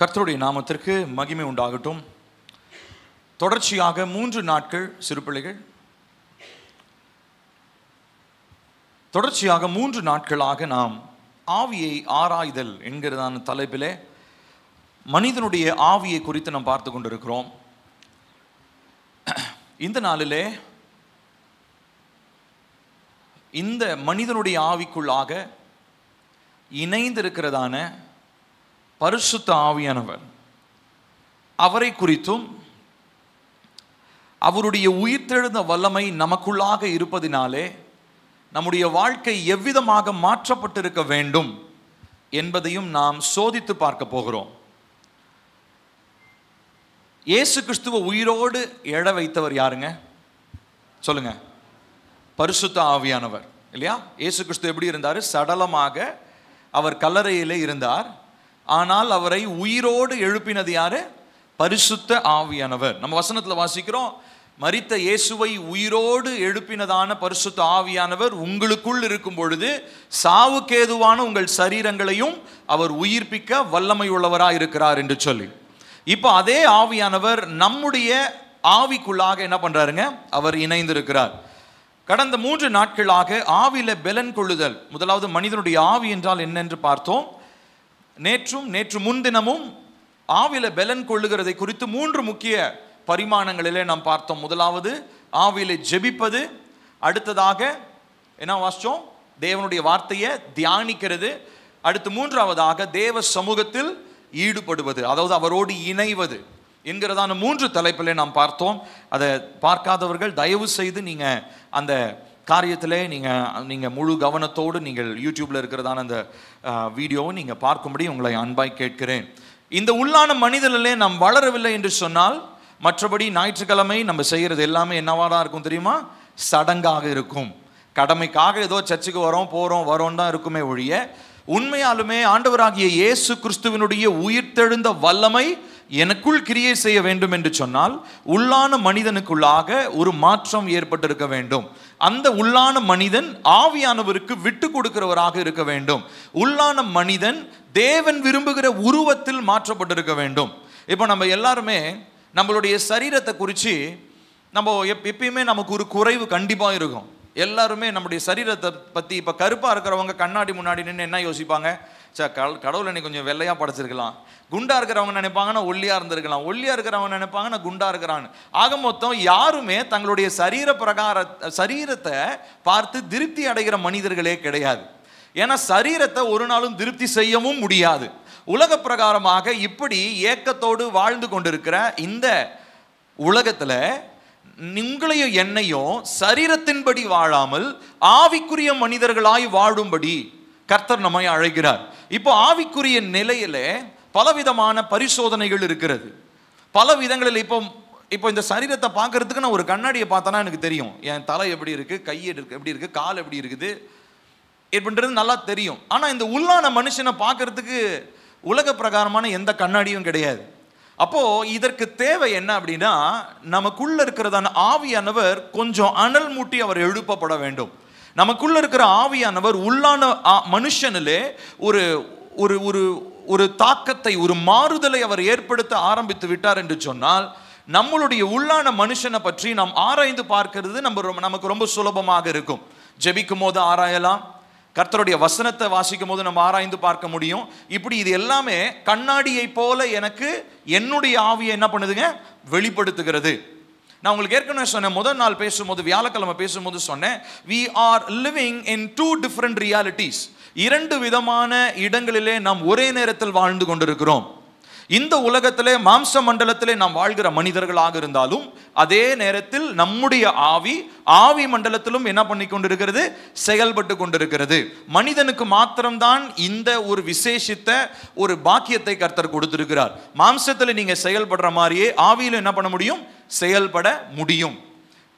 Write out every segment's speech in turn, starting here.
கர்த்தருடைய நாமத்திற்கு மகிமை உண்டாகட்டும். தொடர்ச்சியாக 3 நாட்கள் சிறு பிள்ளைகள், தொடர்ச்சியாக 3 நாட்களாக நாம் ஆவியை ஆராய்தல் என்கிறதான தலைப்பிலே மனிதனுடைய ஆவியை குறித்து நாம் பார்த்து கொண்டிருக்கிறோம். இந்த நாளிலே இந்த மனிதனுடைய ஆவிக்குள்ளாக இணைந்திருக்கிறதான பரிசுத்த ஆவியானவர், அவரை குறித்தும் அவருடைய உயிர்த்தெழுந்த வல்லமை நமக்குள்ளாக இருப்பதினாலே நம்முடைய வாழ்க்கை எவ்விதமாக மாற்றப்பட்டிருக்க வேண்டும் என்பதையும் நாம் சோதித்து பார்க்க போகிறோம். இயேசு கிறிஸ்துவை உயிரோடு எழ வைத்தவர் யாருங்க? சொல்லுங்க. பரிசுத்த ஆவியானவர், இல்லையா? இயேசு கிறிஸ்து எப்படி இருந்தார்? சடலமாக அவர் கல்லறையிலே இருந்தார். ஆனால் அவரை உயிரோடு எழுப்பினது யாரு? பரிசுத்த ஆவியானவர். நம்ம வசனத்தில் வாசிக்கிறோம், மரித்த இயேசுவை உயிரோடு எழுப்பினதான பரிசுத்த ஆவியானவர் உங்களுக்குள் இருக்கும் பொழுது சாவுக்கேதுவான உங்கள் சரீரங்களையும் அவர் உயிர்ப்பிக்க வல்லமை உள்ளவராக இருக்கிறார் என்று சொல்லி, இப்போ அதே ஆவியானவர் நம்முடைய ஆவிக்குள்ளாக என்ன பண்றாருங்க? அவர் இணைந்திருக்கிறார். கடந்த 3 நாட்களாக ஆவியில பெலன் கொள்ளுதல், முதலாவது மனிதனுடைய ஆவி என்றால் என்னென்று பார்த்தோம். நேற்று முன்தினமும் ஆவியில பெலன் கொள்ளுகிறதை குறித்து 3 முக்கிய பரிமாணங்களிலே நாம் பார்த்தோம். முதலாவது ஆவியில ஜெபிப்பது, அடுத்ததாக என்ன வாசிச்சோம்? தேவனுடைய வார்த்தையை தியானிக்கிறது, அடுத்து 3ஆவதாக தேவ சமூகத்தில் ஈடுபடுவது, அதாவது அவரோடு இணைவது என்கிறதான 3 தலைப்பிலே நாம் பார்த்தோம். அதை பார்க்காதவர்கள் தயவு செய்து நீங்கள் அந்த காரியத்திலே நீங்கள் முழு கவனத்தோடு நீங்கள் யூடியூப்பில் இருக்கிறதான அந்த வீடியோவை நீங்கள் பார்க்கும்படி உங்களை அன்பாய் கேட்கிறேன். இந்த உள்ளான மனிதனிலே நாம் வளரவில்லை என்று சொன்னால் மற்றபடி ஞாயிற்றுக்கிழமை நம்ம செய்கிறது எல்லாமே என்னவாதான் இருக்கும் தெரியுமா? சடங்காக இருக்கும். கடமைக்காக ஏதோ சர்ச்சுக்கு வரோம் போகிறோம் வரோம் தான் இருக்குமே ஒழிய, உண்மையாலுமே ஆண்டவராகிய இயேசு கிறிஸ்துவினுடைய உயிர்த்தெழுந்த வல்லமை எனக்குள் கிரியை செய்ய வேண்டும் என்று சொன்னால் உள்ளான மனிதனுக்குள்ளாக ஒரு மாற்றம் ஏற்பட்டிருக்க வேண்டும். அந்த உள்ளான மனிதன் ஆவியானவருக்கு விட்டு கொடுக்கிறவராக இருக்க வேண்டும். உள்ளான மனிதன் தேவன் விரும்புகிற உருவத்தில் மாற்றப்பட்டிருக்க வேண்டும். இப்போ நம்ம எல்லாருமே நம்மளுடைய சரீரத்தை குறித்து நம்ம எப்பயுமே நமக்கு ஒரு குறைவு கண்டிப்பாக இருக்கும். எல்லாருமே நம்முடைய சரீரத்தை பற்றி, இப்போ கருப்பாக இருக்கிறவங்க கண்ணாடி முன்னாடி நின்று என்ன யோசிப்பாங்க? கடவுள் என்னை கொஞ்சம் வெள்ளையாக படைச்சிருக்கலாம். குண்டாக இருக்கிறவங்க நினைப்பாங்கன்னா ஒல்லியாக இருந்திருக்கலாம். ஒல்லியாக இருக்கிறவங்க நினைப்பாங்கன்னா குண்டாக இருக்கிறான்னு. ஆக மொத்தம் யாருமே தங்களுடைய சரீரத்தை பார்த்து திருப்தி அடைகிற மனிதர்களே கிடையாது. ஏன்னா சரீரத்தை ஒரு நாளும் திருப்தி செய்யவும் முடியாது. உலக பிரகாரமாக இப்படி ஏக்கத்தோடு வாழ்ந்து கொண்டிருக்கிற இந்த உலகத்தில் உங்களையும் என்னையும் சரீரத்தின்படி வாழாமல் ஆவிக்குரிய மனிதர்களாய் வாழும்படி கர்த்தர் நம்மை அழைக்கிறார். இப்போ ஆவிக்குரிய நிலையில பலவிதமான பரிசோதனைகள் இருக்கிறது. பல விதங்களில் இப்போ இந்த சரீரத்தை பார்க்கறதுக்கு நான் ஒரு கண்ணாடியை பார்த்தனா எனக்கு தெரியும் என் தலை எப்படி இருக்கு, கை எப்படி இருக்கு, கால் எப்படி இருக்குது அப்படின்றது நல்லா தெரியும். ஆனால் இந்த உள்ளான மனுஷனை பார்க்கறதுக்கு உலக பிரகாரமான எந்த கண்ணாடியும் கிடையாது. அப்போ இதற்கு தேவை என்ன அப்படின்னா, நமக்குள்ள இருக்கிறதான ஆவியானவர் கொஞ்சம் அனல் மூட்டி அவர் எழுப்பப்பட வேண்டும். நமக்குள்ள இருக்கிற ஆவியானவர் உள்ளான மனுஷனிலே ஒரு ஒரு ஒரு ஒரு தாக்கத்தை, ஒரு மாறுதலை அவர் ஏற்படுத்த ஆரம்பித்து விட்டார் என்று சொன்னால், நம்மளுடைய உள்ளான மனுஷனை பற்றி நாம் ஆராய்ந்து பார்க்கிறது நமக்கு ரொம்ப சுலபமாக இருக்கும். ஜெபிக்கும் போது ஆராயலாம், கர்த்தருடைய வசனத்தை வாசிக்கும் போது நம்ம ஆராய்ந்து பார்க்க முடியும். இப்படி இது எல்லாமே கண்ணாடியை போல எனக்கு என்னுடைய ஆவியை என்ன பண்ணுதுங்க? வெளிப்படுத்துகிறது. நான் உங்களுக்கு ஏற்கனவே சொன்னேன், முதல் நாள் பேசும்போது, வியாழக்கிழமை பேசும்போது சொன்னேன், we are living in 2 different realities. 2 விதமான இடங்களிலே நாம் ஒரே நேரத்தில் வாழ்ந்து கொண்டிருக்கிறோம். இந்த உலகத்திலே மாம்ச மண்டலத்திலே நாம் வாழ்கிற மனிதர்களாக இருந்தாலும், அதே நேரத்தில் நம்முடைய ஆவி மண்டலத்திலும் என்ன பண்ணி கொண்டிருக்கிறது? செயல்பட்டு கொண்டிருக்கிறது. மனிதனுக்கு மாத்திரம்தான் இந்த ஒரு விசேஷித்த ஒரு பாக்கியத்தை கர்த்தர் கொடுத்திருக்கிறார். மாம்சத்தில் நீங்க செயல்படுற மாதிரியே ஆவியில என்ன பண்ண முடியும்? செயல்பட முடியும்.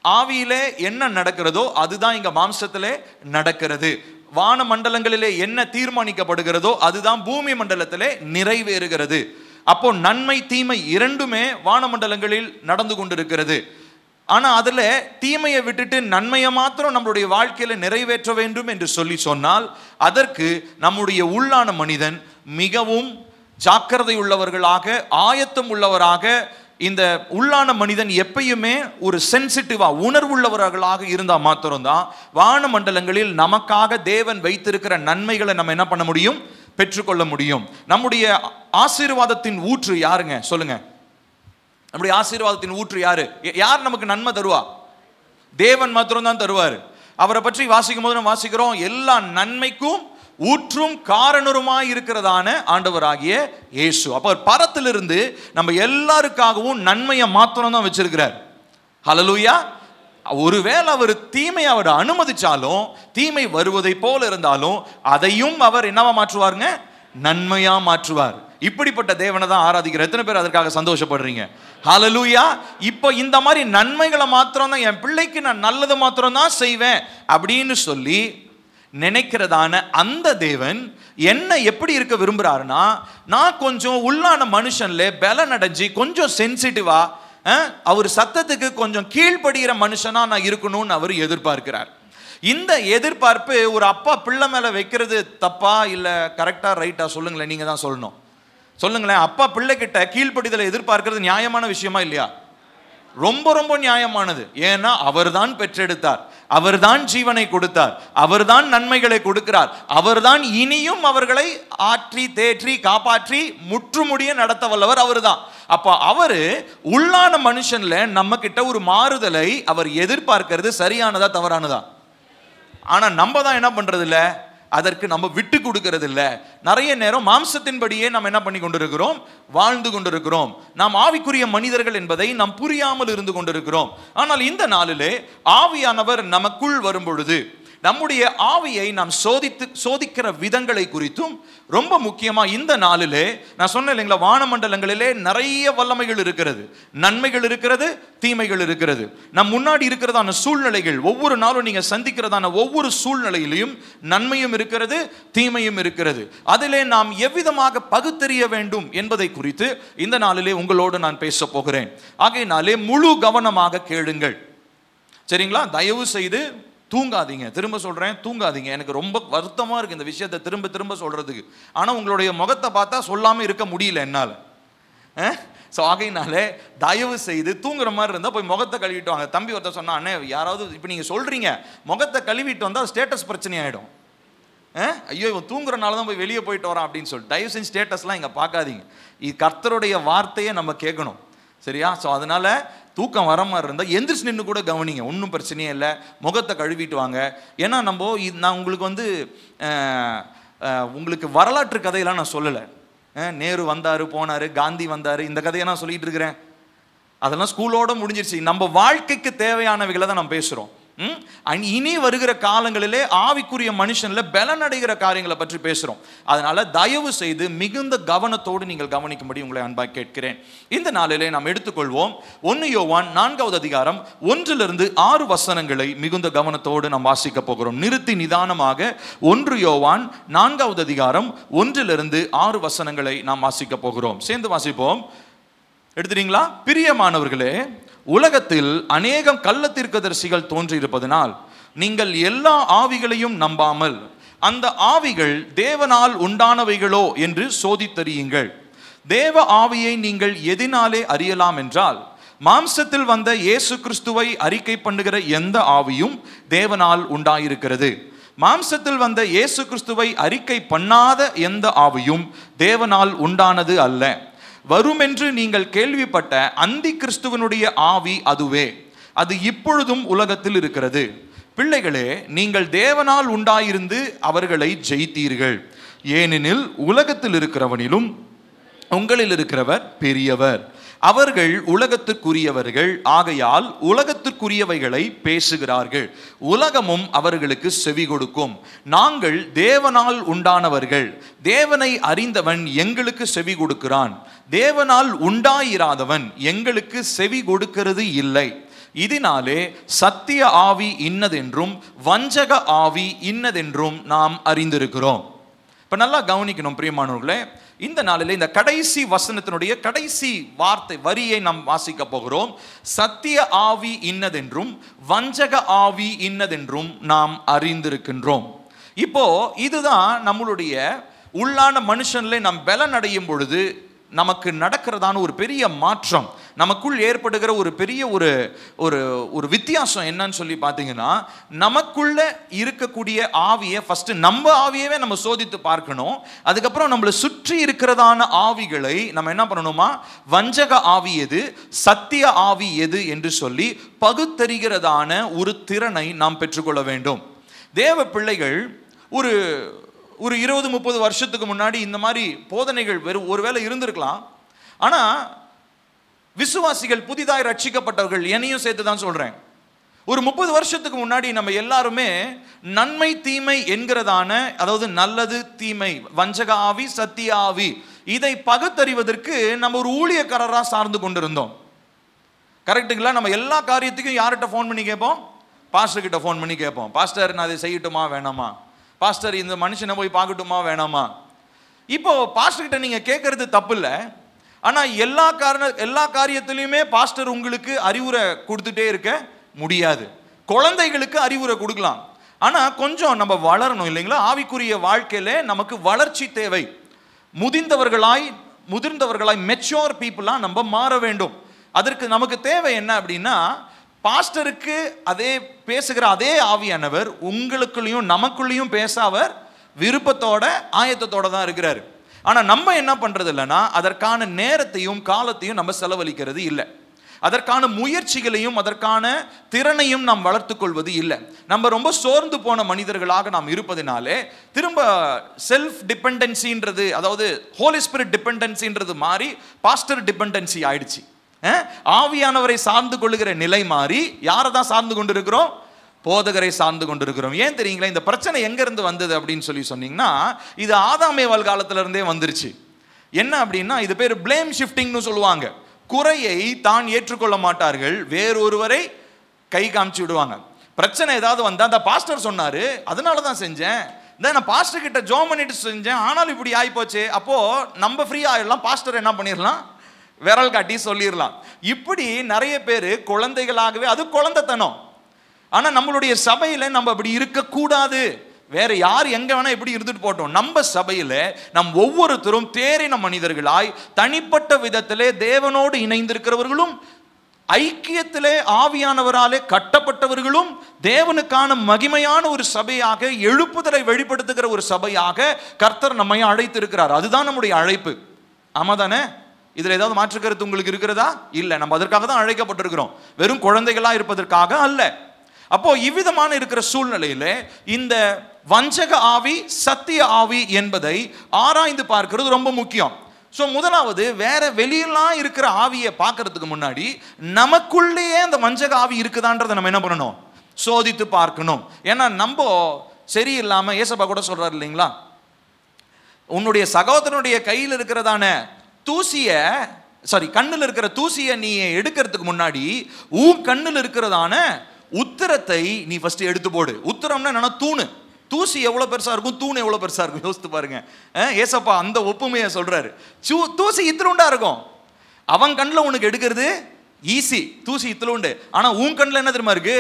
ஆவியிலே என்ன நடக்கிறதோ அதுதான் இங்க மாம்சத்திலே நடக்கிறது. வான மண்டலங்களிலே என்ன தீர்மானிக்கப்படுகிறதோ அதுதான் பூமி மண்டலத்திலே நிறைவேறுகிறது. அப்போ நன்மை தீமை 2மே வானமண்டலங்களில் நடந்து கொண்டிருக்கிறது. ஆனா அதுல தீமையை விட்டுட்டு நன்மையை மாத்திரம் நம்மளுடைய வாழ்க்கையில நிறைவேற்ற வேண்டும் என்று சொன்னால் அதற்கு நம்முடைய உள்ளான மனிதன் மிகவும் ஜாக்கிரதை உள்ளவர்களாக, ஆயத்தம் உள்ளவராக, இந்த உள்ளான மனிதன் எப்பயுமே ஒரு சென்சிட்டிவா உணர்வுள்ளவர்களாக இருந்தால் மாத்திரம்தான் வான மண்டலங்களில் நமக்காக தேவன் வைத்திருக்கிற நன்மைகளை நம்ம என்ன பண்ண முடியும், பெற்றுக்கொள்ள முடியும். நம்முடைய ஆசீர்வாதத்தின் ஊற்று யாருங்க சொல்லுங்க? நம்முடைய ஆசீர்வாதத்தின் ஊற்று யாரு? யார் நமக்கு நன்மை தருவா? தேவன் மாத்திரம் தான் தருவார். அவரை பற்றி வாசிக்கும் போது நம்ம வாசிக்கிறோம், எல்லா நன்மைக்கும் ஊற்றும் காரணருமாய் இருக்கிறதான ஆண்டவராகிய இயேசு. அப்ப பரத்திலிருந்து நம்ம எல்லாருக்காகவும் நன்மையை மாத்திரம் தான் வச்சிருக்கிறார். ஹல்லேலூயா. ஒருவேளை அவர் தீமையை அவர் அனுமதிச்சாலும், தீமை வருவதை போல இருந்தாலும் அதையும் அவர் என்னவா மாற்றுவாருங்க? நன்மையா மாற்றுவார். இப்படிப்பட்ட தேவனை தான் ஆராதிக்கிற எத்தனை பேர் அதற்காக சந்தோஷப்படுறீங்க? ஹல்லேலூயா. இப்போ இந்த மாதிரி நன்மைகளை மாத்திரம் தான், என் பிள்ளைக்கு நான் நல்லது மாத்திரம் தான் செய்வேன் அப்படின்னு சொல்லி நினைக்கிறதான அந்த தேவன் என்ன எப்படி இருக்க விரும்புறாருன்னா, நான் கொஞ்சம் உள்ளான மனுஷன்ல பலன் அடைஞ்சி கொஞ்சம் சென்சிட்டிவா, அவர் சத்தத்துக்கு கொஞ்சம் கீழ்ப்படுகிற மனுஷனா நான் இருக்கணும்னு அவர் எதிர்பார்க்கிறார். இந்த எதிர்பார்ப்பு ஒரு அப்பா பிள்ளை மேல வைக்கிறது தப்பா இல்ல கரெக்டா ரைட்டா? சொல்லுங்களேன், நீங்க தான் சொல்லணும். சொல்லுங்களேன். அப்பா பிள்ளை கிட்ட கீழ்ப்படிதலை எதிர்பார்க்கிறது நியாயமான விஷயமா இல்லையா? ரொம்ப ரொம்ப நியாயமானது. ஏன்னா அவர்தான் பெற்றெடுத்தார், அவர்தான் ஜீவனை கொடுத்தார், அவர்தான் நன்மைகளை கொடுக்கிறார், அவர்தான் இனியும் அவர்களை ஆற்றி தேற்றி காப்பாற்றி முற்றுமுடிய நடத்த வல்லவர் அவர்தான். அப்ப அவரு உள்ளான மனுஷன்ல நம்ம கிட்ட ஒரு மாறுதலை அவர் எதிர்பார்க்கிறது சரியானதா தவறானதா? ஆனா நம்ம தான் என்ன பண்றது இல்ல, அதற்கு நம்ம விட்டு கொடுக்கிறது இல்லை. நிறைய நேரம் மாம்சத்தின்படியே நம்ம என்ன பண்ணி கொண்டிருக்கிறோம், வாழ்ந்து கொண்டிருக்கிறோம். நாம் ஆவிக்குரிய மனிதர்கள் என்பதை நாம் புரியாமல் இருந்து கொண்டிருக்கிறோம். ஆனால் இந்த நாளிலே ஆவியானவர் நமக்குள் வரும் பொழுது நம்முடைய ஆவியை நாம் சோதிக்கிற விதங்களை குறித்தும் ரொம்ப முக்கியமா இந்த நாளிலே நான் சொன்னேன் இல்லைங்களா, வானமண்டலங்களிலே நிறைய வல்லமைகள் இருக்கிறது, நன்மைகள் இருக்கிறது, தீமைகள் இருக்கிறது. நம் முன்னாடி இருக்கிறதான சூழ்நிலைகள், ஒவ்வொரு நாளும் நீங்க சந்திக்கிறதான ஒவ்வொரு சூழ்நிலையிலும் நன்மையும் இருக்கிறது, தீமையும் இருக்கிறது. அதிலே நாம் எவ்விதமாக பகுத்தறிய வேண்டும் என்பதை குறித்து இந்த நாளிலே உங்களோடு நான் பேச போகிறேன். ஆகையினாலே முழு கவனமாக கேளுங்கள், சரிங்களா? தயவு செய்து தூங்காதீங்க. திரும்ப சொல்றேன், தூங்காதீங்க. எனக்கு ரொம்ப வருத்தமா இருக்கு இந்த விஷயத்தை திரும்ப திரும்ப சொல்றதுக்கு. ஆனா உங்களுடைய முகத்தை பார்த்தா சொல்லாம இருக்க முடியல என்னால. ஆகையினாலே தயவு செய்து தூங்குற மாதிரி இருந்தா போய் முகத்தை கழுவிட்டு வாங்க. தம்பி ஒருத்தர் சொன்னா, அண்ணே யாராவது இப்ப நீங்க சொல்றீங்க முகத்தை கழுவிட்டு வந்தா ஸ்டேட்டஸ் பிரச்சனை ஆயிடும். ஐயோ இவன் தூங்குறனால தான் போய் வெளியே போயிட்டு வரான் அப்படின்னு சொல்லி தயவு செஞ்சு ஸ்டேட்டஸ்லாம் இங்க பார்க்காதீங்க. இது கர்த்தருடைய வார்த்தையை நம்ம கேட்கணும், சரியா? அதனால தூக்கம் வர மாதிரி இருந்தால் எந்திரிச்சு நின்று கூட கவனிங்க, ஒன்றும் பிரச்சனையே இல்லை. முகத்தை கழுவிட்டு வாங்க. ஏன்னா நான் உங்களுக்கு உங்களுக்கு வரலாற்று கதையெல்லாம் நான் சொல்லலை. நேரு வந்தார் போனார், காந்தி வந்தார், இந்த கதையை நான் சொல்லிட்டு இருக்கிறேன். அதெல்லாம் ஸ்கூலோட முடிஞ்சிருச்சு. நம்ம வாழ்க்கைக்கு தேவையானவைகளை தான் நம்ம பேசுகிறோம். இனி வருகிற காலங்களிலே ஆவிக்குரிய மனுஷன்ல பலன் அடைகிற காரியங்களை பற்றி பேசுறோம். அதனால தயவு செய்து மிகுந்த கவனத்தோடு நீங்கள் கவனிக்கும்படி உங்களை அன்பாக கேட்கிறேன். இந்த நாளிலே நாம் எடுத்துக்கொள்வோம் 1 யோவான் 4வது அதிகாரம் 1-6 வசனங்களை மிகுந்த கவனத்தோடு நாம் வாசிக்க போகிறோம். நிறுத்தி நிதானமாக 1 யோவான் 4வது அதிகாரம் 1-6 வசனங்களை நாம் வாசிக்க போகிறோம். சேர்ந்து வாசிப்போம். எடுத்துட்டீங்களா? பிரியமானவர்களே, உலகத்தில் அநேகம் கள்ளத்தீர்க்கதரிசிகள் தோன்றியிருப்பதனால் நீங்கள் எல்லா ஆவிகளையும் நம்பாமல் அந்த ஆவிகள் தேவனால் உண்டானவைகளோ என்று சோதித்தறியுங்கள். தேவ ஆவியை நீங்கள் எதினாலே அறியலாம் என்றால், மாம்சத்தில் வந்த இயேசு கிறிஸ்துவை அறிக்கை பண்ணுகிற எந்த ஆவியும் தேவனால் உண்டாயிருக்கிறது. மாம்சத்தில் வந்த இயேசு கிறிஸ்துவை அறிக்கை பண்ணாத எந்த ஆவியும் தேவனால் உண்டானது அல்ல. வருமென்று நீங்கள் கேள்விப்பட்ட அந்தி கிறிஸ்துவனுடைய ஆவி அதுவே, அது இப்பொழுதும் உலகத்தில் இருக்கிறது. பிள்ளைகளே, நீங்கள் தேவனால் உண்டாயிருந்து அவர்களை ஜெயித்தீர்கள். ஏனெனில் உலகத்தில் இருக்கிறவனிலும் உங்களில் இருக்கிறவர் பெரியவர். அவர்கள் உலகத்திற்குரியவர்கள் ஆகையால் உலகத்திற்குரியவைகளை பேசுகிறார்கள். உலகமும் அவர்களுக்கு செவி கொடுக்கும். நாங்கள் தேவனால் உண்டானவர்கள், தேவனை அறிந்தவன் எங்களுக்கு செவி கொடுக்கிறான். தேவனால் உண்டாயிராதவன் எங்களுக்கு செவி கொடுக்கிறது இல்லை. இதனாலே சத்திய ஆவி இன்னதென்றும் வஞ்சக ஆவி இன்னதென்றும் நாம் அறிந்திருக்கிறோம். இப்ப நல்லா கவனிக்கணும் பிரியமானவர்களே. இந்த நாளில் இந்த கடைசி வசனத்தினுடைய கடைசி வார்த்தை வரியை நாம் வாசிக்க போகிறோம். சத்திய ஆவி இன்னதென்றும் வஞ்சக ஆவி இன்னதென்றும் நாம் அறிந்திருக்கின்றோம். இப்போ இதுதான் நம்மளுடைய உள்ளான மனுஷன்ல நாம் பலன் அடையும் பொழுது நமக்கு நடக்கிறதான ஒரு பெரிய மாற்றம், நமக்குள் ஏற்படுகிற ஒரு பெரிய ஒரு ஒரு ஒரு வித்தியாசம் என்னன்னு சொல்லி பார்த்தீங்கன்னா, நமக்குள்ள இருக்கக்கூடிய ஆவியை ஃபர்ஸ்ட் நம்ம ஆவியவே நம்ம சோதித்து பார்க்கணும். அதுக்கப்புறம் நம்மளை சுற்றி இருக்கிறதான ஆவிகளை நம்ம என்ன பண்ணணுமா, வஞ்சக ஆவி எது, சத்திய ஆவி எது என்று சொல்லி பகுத்தறிகிறதான ஒரு திறனை நாம் பெற்றுக்கொள்ள வேண்டும். தேவ பிள்ளைகள் ஒரு 20-30 வருஷத்துக்கு முன்னாடி இந்த மாதிரி போதனைகள் ஒருவேளை இருந்திருக்கலாம். ஆனால் விசுவாசிகள், புதிதாய் ரட்சிக்கப்பட்டவர்கள், என்னையும் சேர்த்து தான் சொல்கிறேன், ஒரு 30 வருஷத்துக்கு முன்னாடி நம்ம எல்லாருமே நன்மை தீமை என்கிறதான, அதாவது நல்லது தீமை, வஞ்சக ஆவி சத்திய ஆவி, இதை பகுத்தறிவதற்கு நம்ம ஒரு ஊழியக்காரராக சார்ந்து கொண்டிருந்தோம். கரெக்டுங்களா? நம்ம எல்லா காரியத்துக்கும் யார்கிட்ட ஃபோன் பண்ணி கேட்போம்? பாஸ்டர் கிட்ட ஃபோன் பண்ணி கேட்போம். பாஸ்டர், நான் அதை செய்யட்டுமா வேணாமா? பாஸ்டர், இந்த மனுஷனை போய் பார்க்கட்டுமா வேணாமா? இப்போ பாஸ்டர் கிட்ட நீங்க கேட்கறது தப்பு இல்லை. ஆனா எல்லா காரியத்திலையுமே பாஸ்டர் உங்களுக்கு அறிவுரை கொடுத்துட்டே இருக்க முடியாது. குழந்தைகளுக்கு அறிவுரை கொடுக்கலாம், ஆனா கொஞ்சம் நம்ம வளரணும் இல்லைங்களா? ஆவிக்குரிய வாழ்க்கையில நமக்கு வளர்ச்சி தேவை. முதிர்ந்தவர்களாய் மெச்சூர் பீப்புளா நம்ம மாற வேண்டும். அதற்கு நமக்கு தேவை என்ன அப்படின்னா, பாஸ்டருக்கு அதே பேசுகிற அதே ஆவியானவர் உங்களுக்குள்ளேயும் நமக்குள்ளேயும் பேச அவர் விருப்பத்தோட ஆயத்தத்தோட தான் இருக்கிறாரு. ஆனா நம்ம என்ன பண்றது இல்லைன்னா, அதற்கான நேரத்தையும் காலத்தையும் நம்ம செலவழிக்கிறது இல்லை. அதற்கான முயற்சிகளையும் அதற்கான திறனையும் நாம் வளர்த்துக் கொள்வது இல்லை. நம்ம ரொம்ப சோர்ந்து போன மனிதர்களாக நாம் இருப்பதினாலே திரும்ப செல்ஃப் டிபெண்டன்சின்றது, அதாவது ஹோலி ஸ்பிரிட் டிபெண்டன்சின்றது மாறி பாஸ்டர் டிபெண்டன்சி ஆயிடுச்சு. ஆவியானவரை சார்ந்து கொள்ளுகிற நிலை மாறி யாரை தான் சார்ந்து கொண்டிருக்கிறோம்? போதகரை சார்ந்து கொண்டிருக்கிறோம். ஏன் தெரியுங்களா? இந்த பிரச்சனை எங்க இருந்து வந்தது அப்படின்னு சொன்னீங்கன்னா, இது ஆதாம் ஏவாள் காலத்துல இருந்தே வந்துருச்சு. என்ன அப்படின்னா, இது பேர் பிளேம் ஷிஃப்டிங்னு சொல்லுவாங்க. குறையை தான் ஏற்றுக்கொள்ள மாட்டார்கள், வேறொருவரை கை காமிச்சு விடுவாங்க. பிரச்சனை ஏதாவது வந்தா, அந்த பாஸ்டர் சொன்னாரு அதனால தான் செஞ்சேன், நான் பாஸ்டர் கிட்ட ஜோம் பண்ணிட்டு செஞ்சேன், ஆனாலும் இப்படி ஆயிப்போச்சு, அப்போ நம்ம ஃப்ரீ ஆயிடலாம், பாஸ்டர் என்ன பண்ணிடலாம், விரல் காட்டி சொல்லிடலாம். இப்படி நிறைய பேர் குழந்தைகளாகவே, அது குழந்தைத்தனம். ஆனா நம்மளுடைய சபையில நம்ம அப்படி இருக்கக்கூடாது. வேற யார் எங்க வேணா எப்படி இருந்துட்டு போட்டோம், நம்ம சபையில நம் ஒவ்வொருத்தரும் தேறின மனிதர்களாய் தனிப்பட்ட விதத்திலே தேவனோடு இணைந்திருக்கிறவர்களும், ஐக்கியத்திலே ஆவியானவராலே கட்டப்பட்டவர்களும், தேவனுக்கான மகிமையான ஒரு சபையாக, எழுப்புதலை வெளிப்படுத்துகிற ஒரு சபையாக கர்த்தர் நம்மை அழைத்திருக்கிறார். அதுதான் நம்முடைய அழைப்பு. ஆமாதானே? இதுல ஏதாவது மாற்று கருத்து உங்களுக்கு இருக்கிறதா? இல்லை. நம்ம அதற்காக தான் அழைக்கப்பட்டிருக்கிறோம், வெறும் குழந்தைகளா இருப்பதற்காக அல்ல. அப்போ இவ்விதமான இருக்கிற சூழ்நிலையில இந்த வஞ்சக ஆவி சத்திய ஆவி என்பதை ஆராய்ந்து பார்க்கிறது ரொம்ப முக்கியம். ஸோ முதலாவது, வேற வெளியெல்லாம் இருக்கிற ஆவியை பார்க்கறதுக்கு முன்னாடி நமக்குள்ளேயே அந்த வஞ்சக ஆவி இருக்குதான்றதை நம்ம என்ன பண்ணணும்? சோதித்து பார்க்கணும். ஏன்னா நம்ம சரியில்லாம, ஏசப்பா கூட சொல்றாரு இல்லைங்களா, உன்னுடைய சகோதரனுடைய கையில் இருக்கிறதான கண்ணில் இருக்கிற தூசியை நீ எடுக்கிறதுக்கு முன்னாடி உன் கண்ணில் இருக்கிறதான உத்திரத்தை நீ ஃபர்ஸ்ட் எடுத்து போடு. உத்திரம்னா என்னன்னா தூணு. தூசி எவ்வளவு பெருசா இருக்கும், தூண் எவ்வளவு பெருசா இருக்கும், யோசித்து பாருங்க. ஏசப்பா அந்த ஒப்புமையை சொல்றாரு. தூசி இத்திலுண்டா இருக்கும், அவன் கண்ணில் உனக்கு எடுக்கிறது ஈஸி, தூசி இத்திலுண்டு. ஆனா உன் கண்ணில் என்ன தெரியுமா இருக்கு,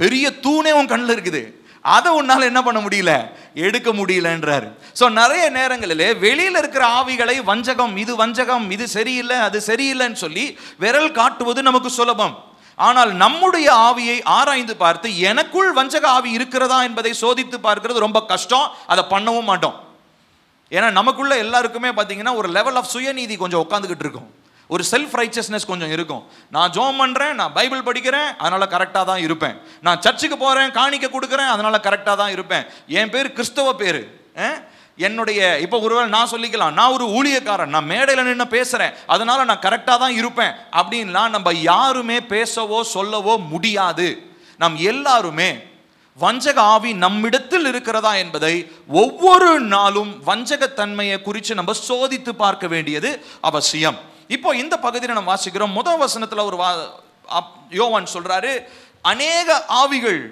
பெரிய தூணே உன் கண்ணில் இருக்குது, அதை உன்னால என்ன பண்ண முடியல, எடுக்க முடியலன்றாரு. ஸோ நிறைய நேரங்களிலே வெளியில இருக்கிற ஆவிகளை வஞ்சகம், இது சரியில்லை, அது சரியில்லைன்னு சொல்லி விரல் காட்டுவது நமக்கு சுலபம். ஆனால் நம்முடைய ஆவியை ஆராய்ந்து பார்த்து எனக்குள் வஞ்சக ஆவி இருக்கிறதா என்பதை சோதித்து பார்க்கிறது ரொம்ப கஷ்டம். அதை பண்ணவும் மாட்டோம். ஏன்னா நமக்குள்ள எல்லாருக்குமே பார்த்தீங்கன்னா ஒரு லெவல் ஆஃப் சுயநீதி கொஞ்சம் உட்காந்துக்கிட்டு இருக்கும், ஒரு செல்ஃப் ரைச்சஸ்னஸ் கொஞ்சம் இருக்கும். நான் ஜோம் பண்றேன், நான் பைபிள் படிக்கிறேன், அதனால கரெக்டாக தான் இருப்பேன். நான் சர்ச்சுக்கு போறேன், காணிக்க கொடுக்குறேன், அதனால கரெக்டாக தான் இருப்பேன். என் பேர் கிறிஸ்தவ பேரு, என்னுடைய இப்போ ஒருவேளை நான் சொல்லிக்கலாம், நான் ஒரு ஊழியக்காரன், நான் மேடையில் நின்று பேசுறேன், அதனால நான் கரெக்டாக தான் இருப்பேன் அப்படின்லாம் நம்ம யாருமே பேசவோ சொல்லவோ முடியாது. நம் எல்லாருமே வஞ்சக ஆவி நம்மிடத்தில் இருக்கிறதா என்பதை ஒவ்வொரு நாளும் வஞ்சகத்தன்மையை குறித்து நம்ம சோதித்து பார்க்க வேண்டியது அவசியம். இப்போ இந்த பகுதியில் நம்ம வாசிக்கிறோம். முதல் வசனத்தில் ஒரு யோவான் சொல்றாரு, அநேக ஆவிகள்,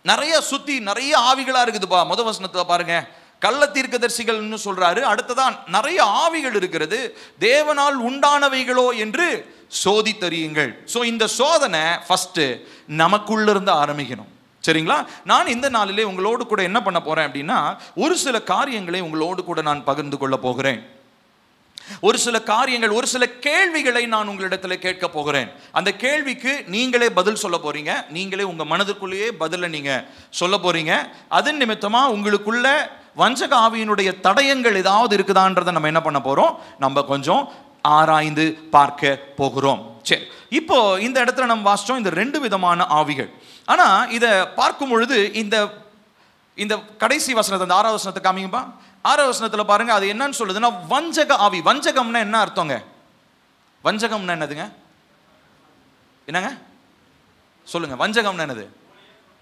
நிறைய சுத்தி நிறைய ஆவிகளா இருக்குதுப்பா. முதல் வசனத்துல பாருங்க, கள்ள தீர்க்கதரிசிகள்னு சொல்றாரு. அடுத்ததான் நிறைய ஆவிகள் இருக்கிறது, தேவனால் உண்டானவைகளோ என்று சோதித்தறியுங்கள். ஸோ இந்த சோதனை ஃபர்ஸ்ட் நமக்குள்ள இருந்து ஆரம்பிக்கணும். சரிங்களா? நான் இந்த நாளிலே உங்களோடு கூட என்ன பண்ண போறேன் அப்படின்னா, ஒரு சில காரியங்களை உங்களோடு கூட நான் பகிர்ந்து கொள்ள போகிறேன். ஒரு சில காரியங்கள், ஒரு சில கேள்விகளை நான் உங்களிடத்தில் கேட்க போகிறேன். அந்த கேள்விக்கு நீங்களே பதில் சொல்ல போறீங்க. நீங்களே உங்க மனதுக்குள்ளேயே பதில நீங்க சொல்ல போறீங்க. அதன் நிமித்தமா உங்களுக்குள்ள வஞ்சக ஆவியினுடைய தடயங்கள் ஏதாவது இருக்குதான்றதை நம்ம என்ன பண்ண போறோம், நம்ம கொஞ்சம் ஆராய்ந்து பார்க்க போகிறோம். சரி, இப்போ இந்த இடத்துல நம்ம வாசிச்சோம் இந்த 2 விதமான ஆவிகள். ஆனா இதை பார்க்கும் பொழுது இந்த கடைசி வசனத்தை, அந்த 6வது வசனத்தை காமிங்கப்பா. 6வது வசனத்துல பாருங்க, அது என்னன்னு சொல்லுதுன்னா வஞ்சக ஆவி. வஞ்சகம்னா என்ன அர்த்தங்க? வஞ்சகம்னா என்னதுங்க? என்னங்க சொல்லுங்க, வஞ்சகம்னா என்னது?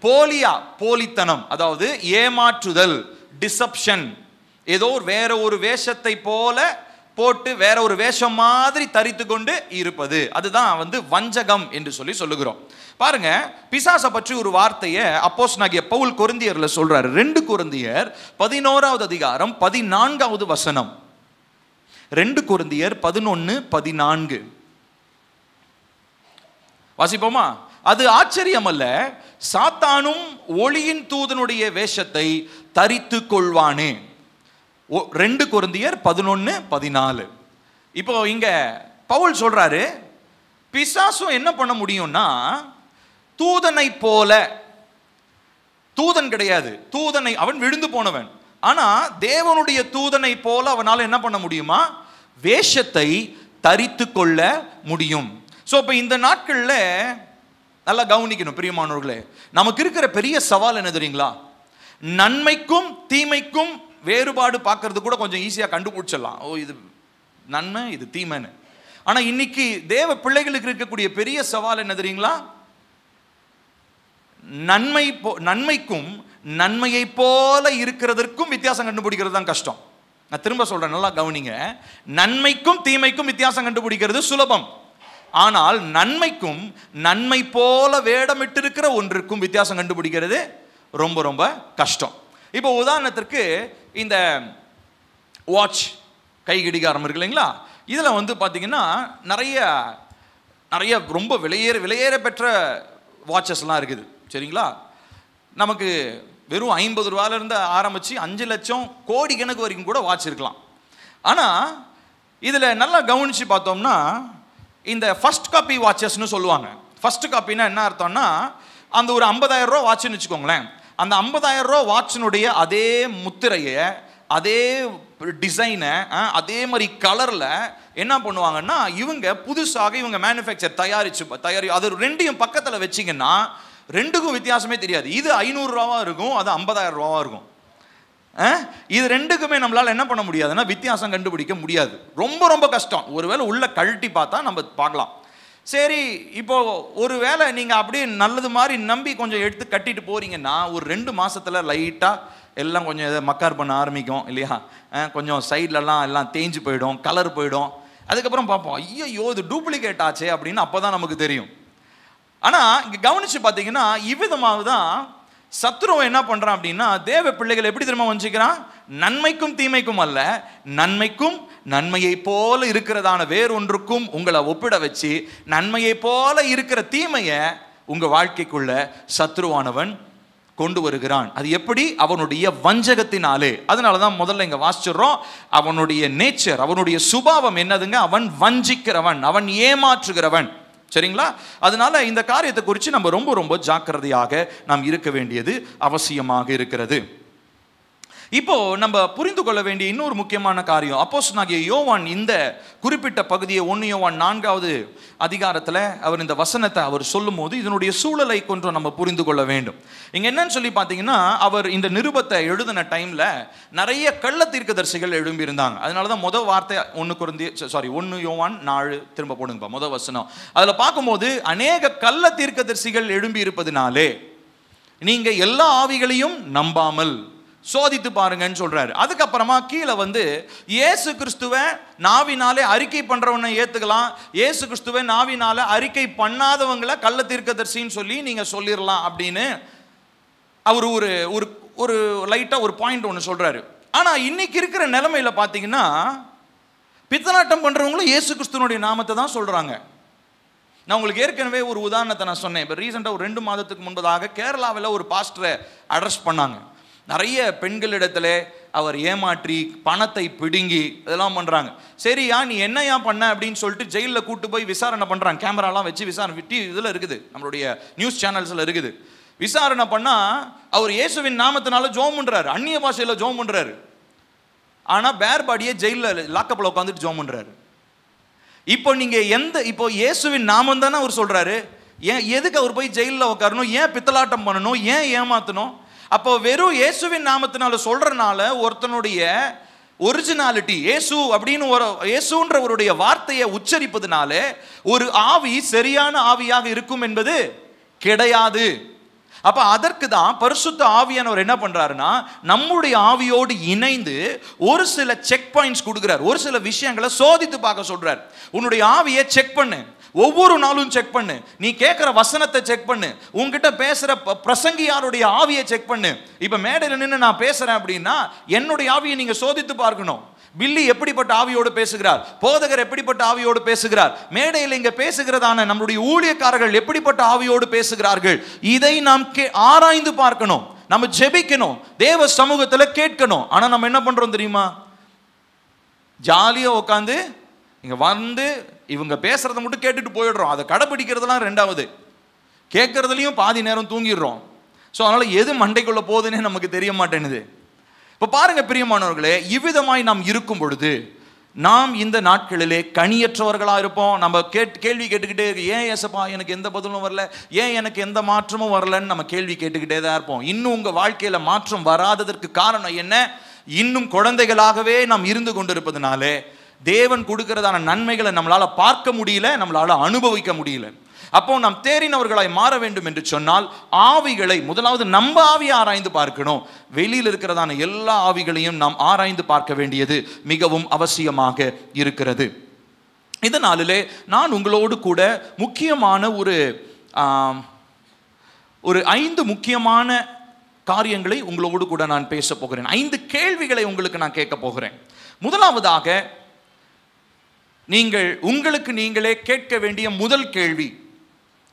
போலியா, போலித்தனம், அதாவது ஏமாற்றுதல், டிசப்ஷன். ஏதோ வேற ஒரு வேஷத்தை போல போட்டு வேற ஒரு வேஷம் மாதிரி தரித்து கொண்டு இருப்பது, அதுதான் வஞ்சகம் என்று சொல்லுகிறோம். பாருங்க, பிசாசை பற்றி ஒரு வார்த்தையை அப்போஸ்தலனாகிய பவுல் கொரிந்தியர்ல சொல்றாரு. 2 கொரிந்தியர் 11வது அதிகாரம் 14வது வசனம். 2 கொரிந்தியர் 11:14 வாசிப்போமா? அது ஆச்சரியம் அல்ல, சாத்தானும் ஒளியின் தூதனுடைய வேஷத்தை தரித்து கொள்வானே. 2 கொரிந்தியர் 11:14. இப்போ இங்க பவுல் சொல்றாரு, பிசாசும் என்ன பண்ண முடியும்னா, தூதனை போல, தூதன் கிடையாது, தூதனை, அவன் விழுந்து போனவன், ஆனா தேவனுடைய தூதனை போல அவனால என்ன பண்ண முடியுமா, வேஷத்தை தரித்து கொள்ள முடியும். சோ இப்ப இந்த நாட்கள்ல நல்லா கவனிக்கணும் பிரியமானவர்களே, நமக்கு இருக்கிற பெரிய சவால் என்ன தெரியுங்களா? நன்மைக்கும் தீமைக்கும் வேறுபாடு பார்க்கறது கூட கொஞ்சம் ஈஸியா கண்டுபிடிச்சிடலாம். ஓ, இது நன்மை, இது தீமைன்னு. ஆனா இன்னைக்கு தேவ பிள்ளைகளுக்கு இருக்கக்கூடிய பெரிய சவால் என்ன தெரியுங்களா? நன்மைக்கும் நன்மையை போல இருக்கிறதற்கும் வித்தியாசம் கண்டுபிடிக்கிறது தான் கஷ்டம். நான் திரும்ப சொல்றேன், நல்லா கவனிங்க. நன்மைக்கும் தீமைக்கும் வித்தியாசம் கண்டுபிடிக்கிறது சுலபம். ஆனால் நன்மைக்கும் நன்மை போல வேடமிட்டு இருக்கிற ஒன்றுக்கும் வித்தியாசம் கண்டுபிடிக்கிறது ரொம்ப ரொம்ப கஷ்டம். இப்போ உதாரணத்திற்கு இந்த வாட்ச், கை கடிகாரம் இருக்கு இல்லைங்களா? இதில் பார்த்தீங்கன்னா நிறைய ரொம்ப விலையேற பெற்ற வாட்சஸ்லாம் இருக்குது. சரிங்களா? நமக்கு வெறும் 50 ரூபாயிலிருந்து ஆரம்பித்து 5 லட்சம் கோடி கணக்கு வரைக்கும் கூட வாட்ச் இருக்கலாம். ஆனால் இதில் நல்லா கவனித்து பார்த்தோம்னா இந்த ஃபர்ஸ்ட் காப்பி வாட்சஸ்ன்னு சொல்லுவாங்க. ஃபர்ஸ்ட் காப்பின்னா என்ன அர்த்தம்னா, அந்த ஒரு 50,000 ரூபா வாட்ச்னு வச்சுக்கோங்களேன். அந்த 50,000 ரூபா வாட்சினுடைய அதே முத்திரையை, அதே டிசைனை, அதே மாதிரி கலரில் என்ன பண்ணுவாங்கன்னா, இவங்க புதுசாக மேனுஃபேக்சர் தயாரி அது 2யும் பக்கத்தில் வச்சிங்கன்னா 2க்கும் வித்தியாசமே தெரியாது. இது 500 ரூபாவா இருக்கும், அது 50,000 ரூபாவா இருக்கும். இது 2க்குமே நம்மளால என்ன பண்ண முடியாதுன்னா வித்தியாசம் கண்டுபிடிக்க முடியாது. ரொம்ப ரொம்ப கஷ்டம். ஒருவேளை உள்ள கழட்டி பார்த்தா நம்ம பார்க்கலாம். சரி, இப்போ ஒருவேளை நீங்க அப்படியே நல்லது மாதிரி நம்பி கொஞ்சம் எடுத்து கட்டிட்டு போறீங்கன்னா ஒரு 2 மாசத்துல லைட்டா எல்லாம் கொஞ்சம் இதை மக்கார் பண்ண ஆரம்பிக்கும் இல்லையா? கொஞ்சம் சைட்லலாம் எல்லாம் தேஞ்சு போயிடும், கலர் போயிடும். அதுக்கப்புறம் பார்ப்போம், ஐயோ இது டூப்ளிகேட் ஆச்சே அப்படின்னு அப்போதான் நமக்கு தெரியும். ஆனால் இங்கே கவனிச்சு பார்த்தீங்கன்னா இவ்விதமாக தான் சத்துருவன் என்ன பண்ணுறான் அப்படின்னா, தேவ பிள்ளைகள் எப்படி திரும்ப வஞ்சிக்கிறான்? நன்மைக்கும் தீமைக்கும் அல்ல, நன்மைக்கும் நன்மையை போல இருக்கிறதான வேறொன்றுக்கும் உங்களை ஒப்பிட வச்சு நன்மையை போல இருக்கிற தீமையை உங்கள் வாழ்க்கைக்குள்ள சத்துருவானவன் கொண்டு வருகிறான். அது எப்படி? அவனுடைய வஞ்சகத்தினாலே. அதனால தான் முதல்ல இங்கே வாசிச்சிடுறோம், அவனுடைய நேச்சர், அவனுடைய சுபாவம் என்னதுங்க? அவன் வஞ்சிக்கிறவன், அவன் ஏமாற்றுகிறவன். சரிங்களா? அதனால இந்த காரியத்தை குறித்து நம்ம ரொம்ப ரொம்ப ஜாக்கிரதையாக நாம் இருக்க வேண்டியது அவசியமாக இருக்கிறது. இப்போ நம்ம புரிந்து கொள்ள வேண்டிய இன்னொரு முக்கியமான காரியம், அப்போஸ்தலனாகிய யோவான் இந்த குறிப்பிட்ட பகுதியை 1 யோவான் 4வது அதிகாரத்தில் அவர் இந்த வசனத்தை அவர் சொல்லும் போது இதனுடைய சூழலை கொஞ்சம் நம்ம புரிந்து கொள்ள வேண்டும். இங்க என்னன்னு சொல்லி பார்த்தீங்கன்னா, அவர் இந்த நிருபத்தை எழுதின டைம்ல நிறைய கள்ள தீர்க்கதரிசிகள் எழும்பி இருந்தாங்க. அதனாலதான் முதல் வார்த்தை 1 யோவான் 4 திரும்ப போடுங்கப்பா, முதல் வசனம். அதுல பார்க்கும்போது அநேக கள்ள தீர்க்கதரிசிகள் எழும்பி இருப்பதினாலே நீங்க எல்லா ஆவிகளையும் நம்பாமல் சோதித்து பாருங்கன்னு சொல்றாரு. அதுக்கப்புறமா கீழே இயேசு கிறிஸ்துவை நாவினாலே அறிக்கை பண்றவனை ஏத்துக்கலாம், இயேசு கிறிஸ்துவை நாவினால அறிக்கை பண்ணாதவங்களை கள்ள தீர்க்கதரிசின்னு சொல்லி நீங்க சொல்லிடலாம் அப்படின்னு அவர் ஒரு லைட்டா ஒரு பாயிண்ட் ஒன்று சொல்றாரு. ஆனா இன்னைக்கு இருக்கிற நிலைமையில பாத்தீங்கன்னா பித்தனாட்டம் பண்றவங்களும் இயேசு கிறிஸ்துவனுடைய நாமத்தை தான் சொல்றாங்க. நான் உங்களுக்கு ஏற்கனவே ஒரு உதாரணத்தை நான் சொன்னேன். இப்போ ரீசெண்டாக ஒரு 2 மாதத்துக்கு முன்பதாக கேரளாவில் ஒரு பாஸ்டரை அரெஸ்ட் பண்ணாங்க. நிறைய பெண்களிடத்துல அவர் ஏமாற்றி பணத்தை பிடுங்கி இதெல்லாம் பண்ணுறாங்க. சரியா நீ என்னையா பண்ண அப்படின்னு சொல்லிட்டு ஜெயிலில் கூட்டு போய் விசாரணை பண்ணுறாங்க. கேமராலாம் வச்சு விசாரணை இதில் இருக்குது, நம்மளுடைய நியூஸ் சேனல்ஸில் இருக்குது. விசாரணை பண்ணால் அவர் இயேசுவின் நாமத்தினால ஜோம் பண்ணுறாரு, அந்நிய பாஷையில் ஜோம் பண்ணுறாரு. ஆனால் பேர் பாடியே ஜெயிலில் லாக்கப்பில் உட்காந்துட்டு ஜோம் பண்ணுறாரு. இப்போ நீங்கள் இப்போ இயேசுவின் நாமம் தானே அவர் சொல்கிறாரு, ஏன் எதுக்கு அவர் போய் ஜெயிலில் உட்காரணும், ஏன் பித்தலாட்டம் பண்ணணும், ஏன் ஏமாற்றணும்? அப்போ வெறும் இயேசுவின் நாமத்தினால சொல்கிறனால ஒருத்தனுடைய ஒரிஜினாலிட்டி இயேசு அப்படின்னு இயேசுன்றவருடைய வார்த்தையை உச்சரிப்பதுனால ஒரு ஆவி சரியான ஆவியாக இருக்கும் என்பது கிடையாது. அப்ப அதற்கு தான் பரிசுத்த ஆவியானவர் என்ன பண்றாருன்னா, நம்முடைய ஆவியோடு இணைந்து ஒரு சில செக் பாயிண்ட்ஸ் கொடுக்கிறார், ஒரு சில விஷயங்களை சோதித்து பார்க்க சொல்றார். உன்னுடைய ஆவியை செக் பண்ணு, ஒவ்வொரு நாளும் செக் பண்ணு, நீ கேட்கிற வசனத்தை செக் பண்ணு, உன்கிட்ட பேசுற பிரசங்கியாருடைய ஆவியை செக் பண்ணு. இப்ப மேடையில் நின்று நான் பேசுறேன் அப்படின்னா என்னுடைய ஆவியை நீங்க சோதித்து பார்க்கணும். பில்லி எப்படிப்பட்ட ஆவியோடு பேசுகிறார், போதகர் எப்படிப்பட்ட ஆவியோடு பேசுகிறார், மேடையில் இங்க பேசுகிறதான நம்முடைய ஊழியக்காரர்கள் எப்படிப்பட்ட ஆவியோடு பேசுகிறார்கள், இதை நாம் ஆராய்ந்து பார்க்கணும். நம்ம ஜெபிக்கணும், தேவ சமூகத்தில் கேட்கணும். ஆனா நம்ம என்ன பண்றோம் தெரியுமா, ஜாலியா உட்காந்து இங்க வந்து இவங்க பேசுறதை மட்டும் கேட்டுட்டு போயிடுறோம். அதை கடைபிடிக்கிறதுலாம் ரெண்டாவது, கேட்கறதுலையும் பாதி நேரம் தூங்கிடுறோம். ஸோ அதனால எது மண்டைக்குள்ள போகுதுன்னே நமக்கு தெரிய மாட்டேனுது. இப்போ பாருங்க பிரியமானவர்களே, இவ்விதமாய் நாம் இருக்கும் பொழுது நாம் இந்த நாட்களிலே கனியற்றவர்களாக இருப்போம். நம்ம கேள்வி கேட்டுக்கிட்டே இருக்கு, ஏன் ஏசப்பா எனக்கு எந்த பதிலும் வரல, ஏன் எனக்கு எந்த மாற்றமும் வரலன்னு நம்ம கேள்வி கேட்டுக்கிட்டே தான் இருப்போம். இன்னும் உங்கள் வாழ்க்கையில் மாற்றம் வராததற்கு காரணம் என்ன? இன்னும் குழந்தைகளாகவே நாம் இருந்து கொண்டிருப்பதனாலே தேவன் கொடுக்கிறதான நன்மைகளை நம்மளால் பார்க்க முடியல, நம்மளால் அனுபவிக்க முடியல. அப்போ நாம் தேறினவர்களாய் மாற வேண்டும் என்று சொன்னால் ஆவிகளை முதலாவது நம்ம ஆவியை ஆராய்ந்து பார்க்கணும். வெளியில் இருக்கிறதான எல்லா ஆவிகளையும் நாம் ஆராய்ந்து பார்க்க வேண்டியது மிகவும் அவசியமாக இருக்கிறது. இதனாலே நான் உங்களோடு கூட முக்கியமான ஒரு 5 முக்கியமான காரியங்களை உங்களோடு கூட நான் பேச போகிறேன். 5 கேள்விகளை உங்களுக்கு நான் கேட்க போகிறேன். முதலாவதாக உங்களுக்கு நீங்களே கேட்க வேண்டிய முதல் கேள்வி,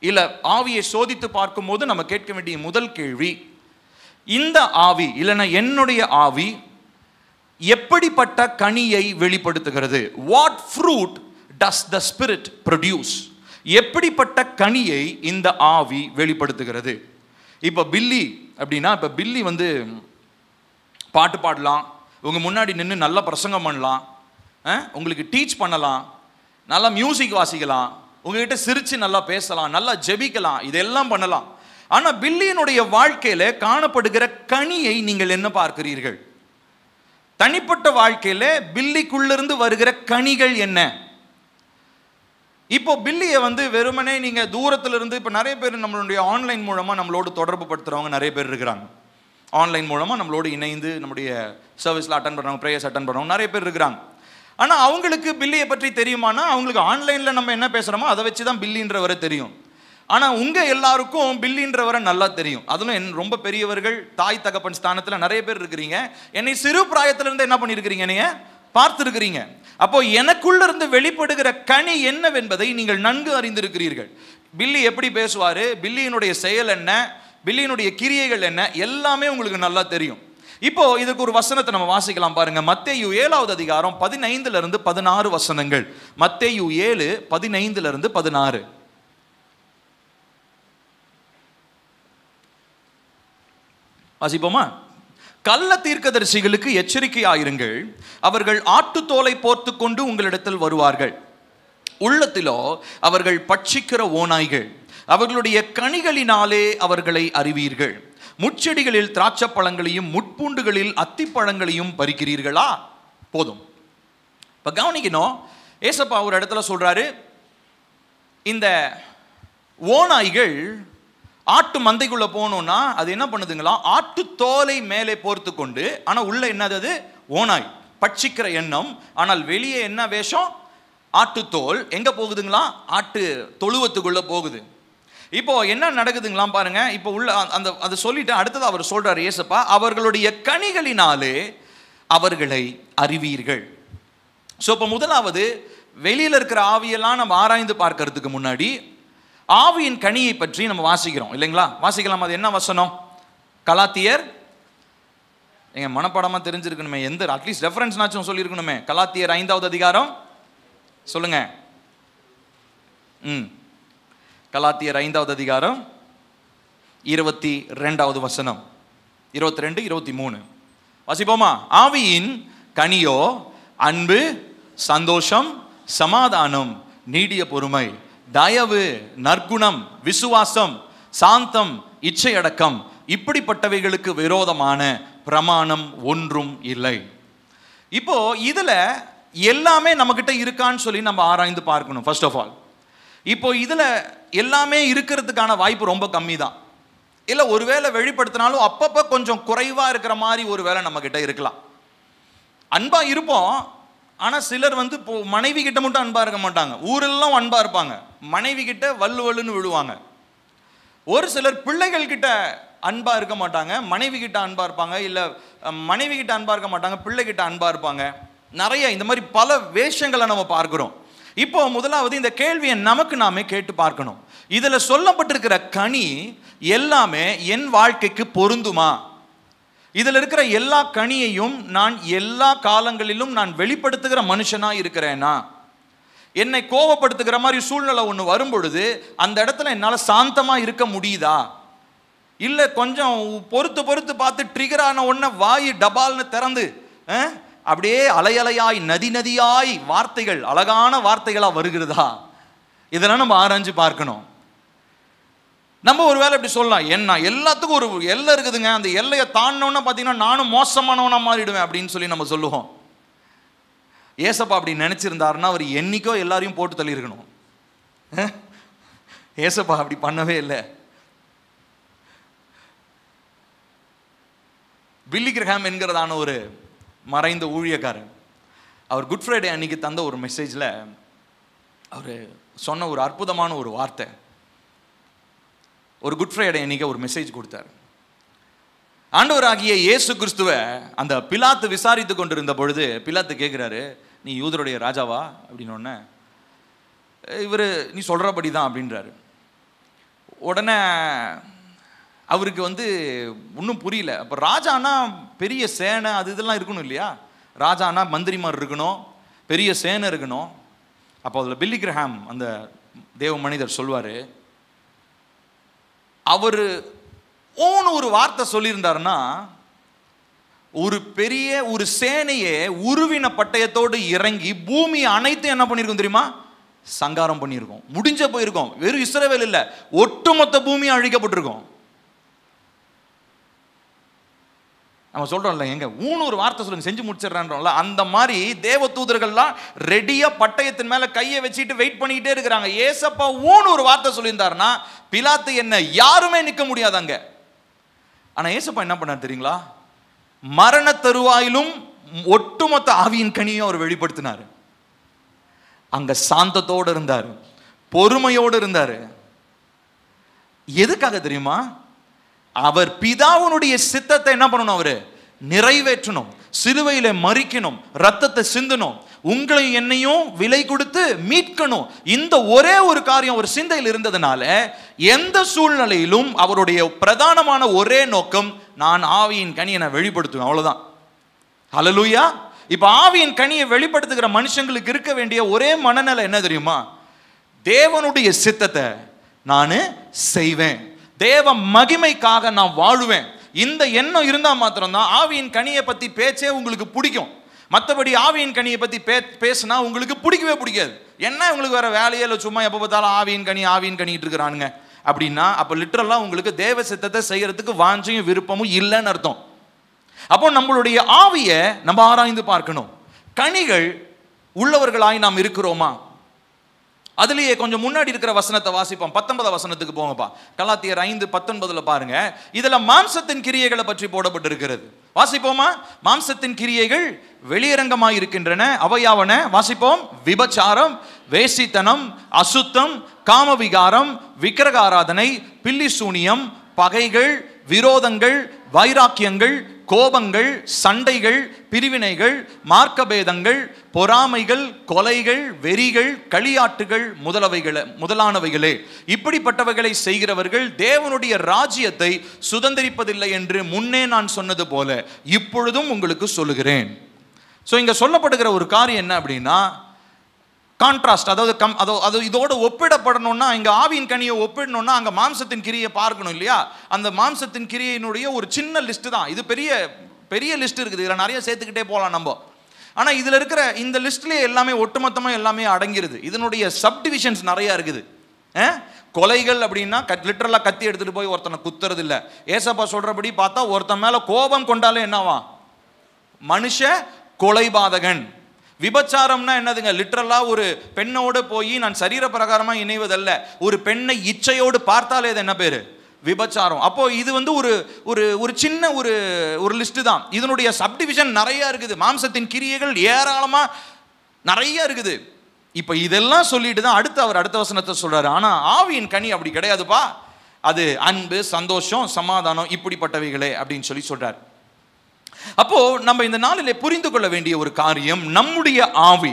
இல்ல ஆவியை சோதித்து பார்க்கும் போது நம்ம கேட்க வேண்டிய முதல் கேள்வி, இந்த ஆவி இல்லைன்னா என்னுடைய ஆவி எப்படிப்பட்ட கனியை வெளிப்படுத்துகிறது? What fruit does the spirit produce? எப்படிப்பட்ட கனியை இந்த ஆவி வெளிப்படுத்துகிறது? இப்போ பில்லி அப்படின்னா, இப்போ பில்லி வந்து பாட்டு பாடலாம், உங்க முன்னாடி நின்று நல்ல பிரசங்கம் பண்ணலாம், உங்களுக்கு டீச் பண்ணலாம், நல்லா மியூசிக் வாசிக்கலாம், உங்ககிட்ட சிரிச்சு நல்லா பேசலாம், நல்லா ஜெபிக்கலாம், இதெல்லாம் பண்ணலாம். ஆனா பில்லியினுடைய வாழ்க்கையில காணப்படுகிற கனியை நீங்கள் என்ன பார்க்கிறீர்கள்? தனிப்பட்ட வாழ்க்கையில பில்லிக்குள்ளிருந்து வருகிற கனிகள் என்ன? இப்போ பில்லியை வந்து வெறுமனே நீங்க தூரத்துல இருந்து, இப்போ நிறைய பேர் நம்மளுடைய ஆன்லைன் மூலமா நம்மளோடு தொடர்பு படுத்துறவங்க நிறைய பேர் இருக்கிறாங்க. ஆன்லைன் மூலமா நம்மளோடு இணைந்து நம்முடைய சர்வீஸ்ல அட்டன் பண்றவங்க, பிரேயர்ஸ் அட்டன் பண்றவங்க நிறைய பேர் இருக்கிறாங்க. ஆனால் அவங்களுக்கு பில்லியை பற்றி தெரியுமானா, அவங்களுக்கு ஆன்லைனில் நம்ம என்ன பேசுகிறோமோ அதை வச்சு தான் பில்லின்றவரை தெரியும். ஆனால் உங்கள் எல்லாருக்கும் பில்லின்றவரை நல்லா தெரியும். அதிலும் ரொம்ப பெரியவர்கள், தாய் தகப்பன் ஸ்தானத்தில் நிறைய பேர் இருக்கிறீங்க. என்னை சிறு பிராயத்திலிருந்து என்ன பண்ணியிருக்கிறீங்க, நீங்கள் பார்த்துருக்கிறீங்க. அப்போ எனக்குள்ள இருந்து வெளிப்படுகிற கனி என்னவென்பதை நீங்கள் நன்கு அறிந்திருக்கிறீர்கள். பில்லி எப்படி பேசுவார், பில்லியினுடைய செயல் என்ன, பில்லியினுடைய கிரியைகள் என்ன, எல்லாமே உங்களுக்கு நல்லா தெரியும். இப்போ இதுக்கு ஒரு வசனத்தை நம்ம வாசிக்கலாம் பாருங்க. மத்தேயு 7வது அதிகாரம் 15 to 16 வசனங்கள். மத்தேயு 7 15 to 16. வாசிப்போமா? கள்ள தீர்க்கதரிசிகளுக்கு எச்சரிக்கையாயிருங்கள், அவர்கள் ஆட்டுத்தோலை போர்த்து கொண்டு உங்களிடத்தில் வருவார்கள், உள்ளத்திலோ அவர்கள் பட்சிக்கிற ஓநாய்கள், அவர்களுடைய கனிகளினாலே அவர்களை அறிவீர்கள். முட்செடிகளில் திராட்சை பழங்களையும் முட்பூண்டுகளில் அத்திப்பழங்களையும் பறிக்கிறீர்களா? போதும். இப்போ கவனிக்கணும், ஏசப்பா ஒரு இடத்துல சொல்றாரு, இந்த ஓநாய்கள் ஆட்டு மந்தைக்குள்ள போகணும்னா அது என்ன பண்ணுதுங்களா, ஆட்டு தோலை மேலே போர்த்து கொண்டு, ஆனால் உள்ள என்னது, அது ஓநாய், பட்சிக்கிற எண்ணம். ஆனால் வெளியே என்ன வேஷம், ஆட்டுத்தோல். எங்க போகுதுங்களா, ஆட்டு தொழுவத்துக்குள்ள போகுது. இப்போ என்ன நடக்குதுங்களா பாருங்க. இப்போ உள்ள அதை சொல்லிட்டு அடுத்தது அவர் சொல்றாரு ஏசப்பா, அவர்களுடைய கனிகளினாலே அவர்களை அறிவீர்கள். ஸோ இப்போ முதலாவது வெளியில் இருக்கிற ஆவியெல்லாம் நம்ம ஆராய்ந்து பார்க்கறதுக்கு முன்னாடி ஆவியின் கனியை பற்றி நம்ம வாசிக்கிறோம் இல்லைங்களா? வாசிக்கலாம். அது என்ன வசனம்? கலாத்தியர். எங்க மனப்பாடமா தெரிஞ்சிருக்கணுமே, எந்த அட்லீஸ்ட் ரெஃபரன்ஸ்னாச்சும் சொல்லியிருக்கணுமே. கலாத்தியர் 5வது அதிகாரம் சொல்லுங்க. கலாத்தியர் 5வது அதிகாரம் 22வது வசனம், 22, 23 வாசிப்போமா? ஆவியின் கனியோ அன்பு, சந்தோஷம், சமாதானம், நீடிய பொறுமை, தயவு, நற்குணம், விசுவாசம், சாந்தம், இச்சையடக்கம், இப்படிப்பட்டவைகளுக்கு விரோதமான பிரமாணம் ஒன்றும் இல்லை. இப்போ இதுல எல்லாமே நம்மகிட்ட இருக்கான்னு சொல்லி நம்ம ஆராய்ந்து பார்க்கணும். ஃபர்ஸ்ட் ஆஃப் ஆல், இப்போ இதுல எல்லாமே இருக்கிறதுக்கான வாய்ப்பு ரொம்ப கம்மி தான். இல்ல ஒருவேளை வெளிப்படுத்தினாலும் அப்பப்ப கொஞ்சம் குறைவா இருக்கிற மாதிரி ஒரு வேளை நம்ம கிட்ட இருக்கலாம். அன்பா இருப்போம், ஆனா சிலர் மனைவி கிட்ட மட்டும் அன்பா இருக்க மாட்டாங்க, ஊரெல்லாம் அன்பா இருப்பாங்க, மனைவி கிட்ட வல்லுன்னு விழுவாங்க. ஒரு சிலர் பிள்ளைகள் கிட்ட அன்பா இருக்க மாட்டாங்க, மனைவி கிட்ட அன்பா இருப்பாங்க, இல்ல மனைவி கிட்ட அன்பா இருக்க மாட்டாங்க, பிள்ளை கிட்ட அன்பா இருப்பாங்க. நிறைய இந்த மாதிரி பல வேஷங்களை நம்ம பார்க்கிறோம். இப்போ முதலாவது இந்த கேள்வியை நமக்கு நாமே கேட்டு பார்க்கணும். இதுல சொல்லப்பட்டிருக்கிற கனி எல்லாமே என் வாழ்க்கைக்கு பொருந்துமா? இதுல இருக்கிற எல்லா கனியையும் நான் எல்லா காலங்களிலும் நான் வெளிப்படுத்துகிற மனுஷனா இருக்கிறேனா? என்னை கோபப்படுத்துகிற மாதிரி சூழ்நிலை ஒன்று வரும் பொழுது அந்த இடத்துல என்னால் சாந்தமா இருக்க முடியுதா? இல்ல கொஞ்சம் பொறுத்து பார்த்து ட்ரிகர் ஆன உடனே வாய் டபால்னு திறந்து அப்படியே அலையலையாய் நதியாய் வார்த்தைகள், அழகான வார்த்தைகளா வருகிறதா? இதெல்லாம் நம்ம ஆராய்ஞ்சு பார்க்கணும். நம்ம ஒரு வேளை இப்படி சொல்லலாம், என்ன எல்லாத்துக்கும் ஒரு எல்லை இருக்குதுங்க, அந்த எல்லையை தாண்டினோன்னா பார்த்தீங்கன்னா நானும் மோசமானவனா மாறிடுவேன் அப்படின்னு சொல்லி நம்ம சொல்லுவோம். ஏசப்பா அப்படி நினைச்சிருந்தாருன்னா அவர் என்னைக்கோ எல்லாரையும் போட்டு தள்ளியிருக்கணும். ஏசப்பா அப்படி பண்ணவே இல்லை. பில்லி கிரஹாம் என்கிறதான ஒரு மறைந்த ஊழியக்காரர், அவர் குட் ஃப்ரைடே அன்னைக்கு தந்த ஒரு மெசேஜில் அவர் சொன்ன ஒரு அற்புதமான ஒரு வார்த்தை. ஒரு குட் ஃப்ரைடே அன்னைக்கு ஒரு மெசேஜ் கொடுத்தார். ஆண்டவராகிய இயேசு கிறிஸ்துவை அந்த பிலாத்து விசாரித்து கொண்டிருந்த பொழுது பிலாத்து கேட்குறாரு, நீ யூதருடைய ராஜாவா அப்படின்னோடனே இவர் நீ சொல்கிறபடி தான் அப்படின்றாரு. உடனே அவருக்கு ஒன்றும் புரியல. அப்போ ராஜானா பெரிய சேனை அது இதெல்லாம் இருக்கணும் இல்லையா? ராஜானா மந்திரிமார் இருக்கணும், பெரிய சேனை இருக்கணும். அப்போ அதில் பில்லி கிரஹாம் அந்த தேவ மனிதர் சொல்வார், அவர் ஒரு வார்த்தை சொல்லியிருந்தாருன்னா, ஒரு பெரிய ஒரு சேனையே உருவின பட்டயத்தோடு இறங்கி பூமி அனைத்தும் என்ன பண்ணியிருக்கும் தெரியுமா? சங்காரம் பண்ணியிருக்கோம், முடிஞ்ச போயிருக்கோம். வெறும் இஸ்ரவேல் இல்லை, ஒட்டுமொத்த பூமி அழிக்கப்பட்டிருக்கோம். நம்ம சொல்றோம்ல, எங்க ஒரு வார்த்தை சொல்லுங்க செஞ்சு முடிச்சிடறான்றோம்ல, அந்த மாதிரி தேவ தூதர்கள்லாம் ரெடியா பட்டயத்தின் மேல கையை வச்சுட்டு வெயிட் பண்ணிக்கிட்டே இருக்கிறாங்க. ஏசப்பா ஒரு வார்த்தை சொல்லியிருந்தாருன்னா பிலாத்து என்ன யாருமே நிற்க முடியாதாங்க. ஆனா ஏசப்பா என்ன பண்ணார் தெரியுங்களா? மரண தருவாயிலும் ஒட்டுமொத்த ஆவியின் கனியும் அவர் வெளிப்படுத்தினார். அங்க சாந்தத்தோடு இருந்தார், பொறுமையோடு இருந்தார். எதுக்காக தெரியுமா? அவர் பிதாவுனுடைய சித்தத்தை என்ன பண்ணணும்? அவரு நிறைவேற்றணும், சிலுவையில மரிக்கணும், ரத்தத்தை சிந்தணும், உங்களை என்னையும் விலை கொடுத்து மீட்கணும். இந்த ஒரே ஒரு காரியம் ஒரு சிந்தையில் இருந்ததுனால எந்த சூழ்நிலையிலும் அவருடைய பிரதானமான ஒரே நோக்கம், நான் ஆவியின் கனியை நான் வெளிப்படுத்துவேன், அவ்வளவுதான். ஹல்லேலூயா. இப்ப ஆவியின் கனியை வெளிப்படுத்துகிற மனுஷங்களுக்கு இருக்க வேண்டிய ஒரே மனநிலை என்ன தெரியுமா? தேவனுடைய சித்தத்தை நான் செய்வேன், தேவ மகிமைக்காக நான் வாழுவேன். இந்த எண்ணம் இருந்தா மாத்திரம்தான் ஆவியின் கனியை பத்தி பேச்சே உங்களுக்கு பிடிக்கும். மற்றபடி ஆவியின் கனியை பத்தி பேசினா உங்களுக்கு பிடிக்கவே பிடிக்காது. என்ன உங்களுக்கு வேற வேலையே இல்லை, சும்மா எப்போ பார்த்தாலும் ஆவியின் கனிட்டு இருக்கிறானுங்க அப்படின்னா அப்ப லிட்டரலா உங்களுக்கு தேவ சித்தத்தை செய்யறதுக்கு வாஞ்சையும் விருப்பமும் இல்லைன்னு அர்த்தம். அப்போ நம்மளுடைய ஆவியை நம்ம ஆராய்ந்து பார்க்கணும். கனிகள் உள்ளவர்களாய் நாம் இருக்கிறோமா? அதுலயே கொஞ்சம் முன்னாடி இருக்கிற வசனத்தை வாசிப்போம். 19 வசனத்துக்கு போங்கப்பா. கலாத்தியர் 5:19 பாருங்க. இதுல மாம்சத்தின் கிரியைகளை பற்றி போடப்பட்டிருக்கிறது. வாசிப்போமா? மாம்சத்தின் கிரியைகள் வெளியரங்கமாய் இருக்கின்றன. அவையாவன வாசிப்போம். விபச்சாரம், வேசித்தனம், அசுத்தம், காமவிகாரம், விக்கிரக ஆராதனை, பில்லி சூனியம், பகைகள், விரோதங்கள், வைராக்கியங்கள், கோபங்கள், சண்டைகள், பிரிவினைகள், மார்க்கபேதங்கள், பொறாமைகள், கொலைகள், வெறிகள், களியாட்டுகள் முதலானவைகளே. இப்படிப்பட்டவைகளை செய்கிறவர்கள் தேவனுடைய ராஜ்யத்தை சுதந்தரிப்பதில்லை என்று முன்னே நான் சொன்னது போல இப்பொழுதும் உங்களுக்கு சொல்லுகிறேன். ஸோ இங்க சொல்லப்படுகிற ஒரு காரியம் என்ன அப்படின்னா, கான்ட்ராஸ்ட். அதாவது இதோடு ஒப்பிடப்படணும்னா, இங்க ஆவியின் கனியை ஒப்பிடணும்னா அங்க மாம்சத்தின் கிரியை பார்க்கணும் இல்லையா? அந்த மாம்சத்தின் கிரியையினுடைய ஒரு சின்ன லிஸ்ட் தான் இது. பெரிய பெரிய லிஸ்ட் இருக்குது, இதில் நிறைய சேர்த்துக்கிட்டே போகலாம் நம்ம. ஆனால் இதில் இருக்கிற இந்த லிஸ்ட்லேயே எல்லாமே ஒட்டுமொத்தமாக எல்லாமே அடங்கிருது. இதனுடைய சப்டிவிஷன்ஸ் நிறையா இருக்குது. கொலைகள் அப்படின்னா லிட்டரலாக கத்தி எடுத்துகிட்டு போய் ஒருத்தனை குத்துறது இல்லை. ஏசப்பா சொல்கிறபடி பார்த்தா ஒருத்தன் மேலே கோபம் கொண்டாலே என்னவா? மனுஷ கொலைபாதகன். விபச்சாரம்னா என்னதுங்க? லிட்டரலா ஒரு பெண்ணோடு போய் நான் சரீர பிரகாரமா இணைவதல்ல, ஒரு பெண்ணை இச்சையோடு பார்த்தாலே அது என்ன பேரு? விபச்சாரம். அப்போ இது வந்து ஒரு ஒரு சின்ன ஒரு லிஸ்ட் தான். இதனுடைய சப்டிவிஷன் நிறைய இருக்குது. மாம்சத்தின் கிரியைகள் ஏராளமா நிறைய இருக்குது. இப்ப இதெல்லாம் சொல்லிட்டு தான் அவர் அடுத்த வசனத்தை சொல்றாரு, ஆனா ஆவியின் கனி அப்படி கிடையாதுப்பா, அது அன்பு, சந்தோஷம், சமாதானம், இப்படிப்பட்டவைகளே அப்படின்னு சொல்றாரு. அப்போ நம்ம இந்த நாளிலே புரிந்து கொள்ள வேண்டிய ஒரு காரியம், நம்முடைய ஆவி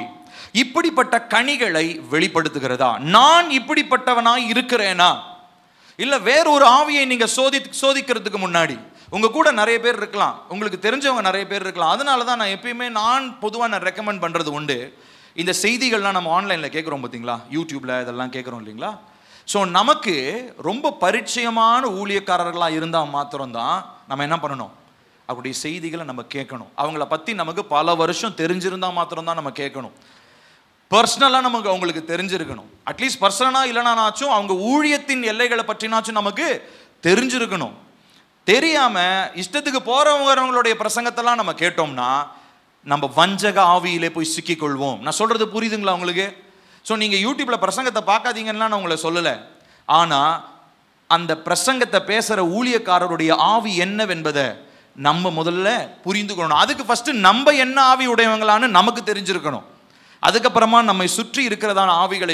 இப்படிப்பட்ட கனிகளை வெளிப்படுத்துகிறதா? நான் இப்படிப்பட்டவனாய் இருக்கிறேனா? இல்ல வேறொரு ஆவியை நீங்க சோதிக்கிறதுக்கு முன்னாடி உங்க கூட நிறைய பேர் இருக்கலாம், உங்களுக்கு தெரிஞ்சவங்க நிறைய பேர் இருக்கலாம். அதனால தான் நான் எப்பயுமே பொதுவாக நான் ரெக்கமெண்ட் பண்றது உண்டு. இந்த செய்திகள்லாம் நம்ம ஆன்லைன்ல கேட்குறோம் பார்த்தீங்களா, யூடியூப்ல இதெல்லாம் கேட்குறோம் இல்லைங்களா? ஸோ நமக்கு ரொம்ப பரிச்சயமான ஊழியக்காரர்களாக இருந்தால் மாத்திரம்தான் நம்ம என்ன பண்ணணும், அவருடைய செய்திகளை நம்ம கேட்கணும். அவங்கள பற்றி நமக்கு பல வருஷம் தெரிஞ்சிருந்தால் மாத்திரம்தான் நம்ம கேட்கணும். பர்சனலாக நமக்கு அவங்களுக்கு தெரிஞ்சிருக்கணும். அட்லீஸ்ட் பர்சனலாக இல்லைனாச்சும் அவங்க ஊழியத்தின் எல்லைகளை பற்றினாச்சும் நமக்கு தெரிஞ்சிருக்கணும். தெரியாமல் இஷ்டத்துக்கு போகிறவங்களுடைய பிரசங்கத்தெல்லாம் நம்ம கேட்டோம்னா நம்ம வஞ்சக ஆவியிலே போய் சிக்கிக்கொள்வோம். நான் சொல்கிறது புரியுதுங்களா உங்களுக்கு? ஸோ நீங்கள் யூடியூப்பில் பிரசங்கத்தை பார்க்காதீங்கன்னா நான் உங்களை சொல்லலை. ஆனால் அந்த பிரசங்கத்தை பேசுகிற ஊழியக்காரருடைய ஆவி என்னவென்பதை நம்ம முதல்ல புரிந்து கொள்ளணும். அதுக்கு ஃபர்ஸ்ட் நம்ம என்ன ஆவி உடையவங்களான்னு நமக்கு தெரிஞ்சிருக்கணும். அதுக்கப்புறமா நம்மை சுற்றி இருக்கிறதான ஆவிகளை